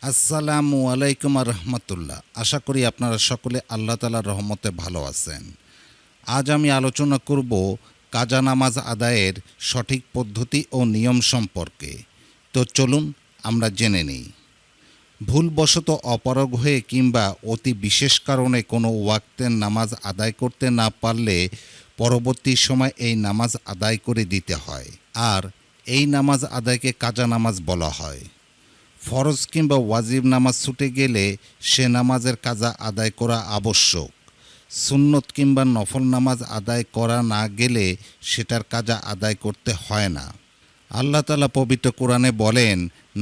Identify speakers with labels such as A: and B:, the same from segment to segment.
A: আসসালামু আলাইকুম রহমতুল্লাহ। আশা করি আপনারা সকলে আল্লাহ তাআলার রহমতে ভালো আছেন। আজ আমি আলোচনা করব কাজা নামাজ আদায়ের সঠিক পদ্ধতি ও নিয়ম সম্পর্কে। তো চলুন আমরা জেনে নিই। ভুলবশত অপারগ হয়ে কিংবা অতি বিশেষ কারণে কোনো ওয়াক্তের নামাজ আদায় করতে না পারলে পরবর্তী সময় এই নামাজ আদায় করে দিতে হয়। আর এই নামাজ আদায়কে কাজা নামাজ বলা হয়। ফরজ কিংবা ওয়াজিব নামাজ ছুটে গেলে সে নামাজের কাজা আদায় করা আবশ্যক। সুন্নত কিংবা নফল নামাজ আদায় করা না গেলে সেটার কাজা আদায় করতে হয় না। আল্লাহ তাআলা পবিত্র কোরআনে বলেন,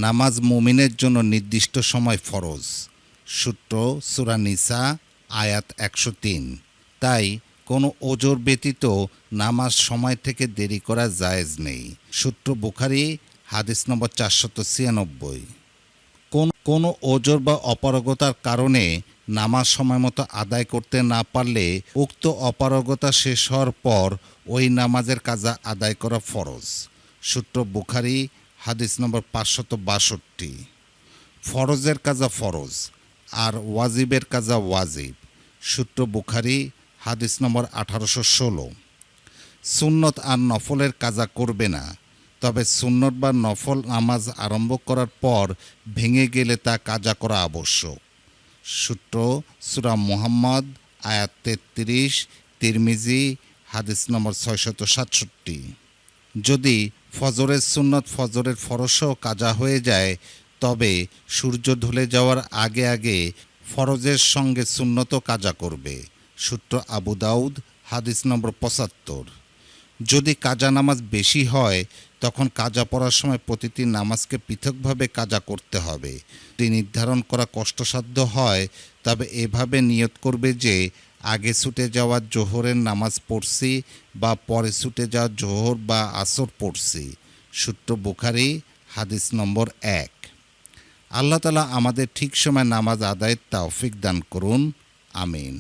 A: নামাজ মুমিনের জন্য নির্দিষ্ট সময় ফরজ। সূত্র সূরা নিসা আয়াত 103। তাই কোনো ওজর ব্যতীত নামাজ সময় থেকে দেরি করা জায়েজ নেই। সূত্র বুখারী হাদিস নম্বর 496। কোনো ওজর বা অপারগতার কারণে নামাজ সময়মতো আদায় করতে না পারলে উক্ত অপারগতা শেষ হওয়ার পর ওই নামাজের কাজা আদায় করা ফরজ। সূত্র বুখারী হাদিস নম্বর 562। ফরজের কাজা ফরজ আর ওয়াজিবের কাজা ওয়াজিব। সূত্র বুখারী হাদিস নম্বর 1816। সুন্নত আর নফলের কাজা করবে না, তবে সুন্নত বা নফল নামাজ আরম্ভ করার পর ভেঙে গেলে তা কাজা করা আবশ্যক। সূত্র সূরা মুহাম্মদ আয়াত 33, তিরমিজি হাদিস নম্বর 667। যদি ফজরের সুন্নত ফজরের ফরজও কাজা হয়ে যায়, তবে সূর্য ঢলে যাওয়ার আগে আগে ফরজের সঙ্গে সুন্নতও কাজা করবে। সূত্র আবু দাউদ হাদিস নম্বর 75। যদি কাজা নামাজ বেশি হয়, তখন কাজা পড়ার সময় প্রতিটি নামাজকে পৃথকভাবে কাজা করতে হবে। যদি নির্ধারণ করা কষ্টসাধ্য হয়, তবে এভাবে নিয়ত করবে যে আগে ছুটে যাওয়া জোহরের নামাজ পড়ছি বা পরে ছুটে যাওয়া জোহর বা আসর পড়ছি। সূত্র বুখারী হাদিস নম্বর 1। আল্লাহ তাআলা আমাদের ঠিক সময় নামাজ আদায়ের তৌফিক দান করুন। আমিন।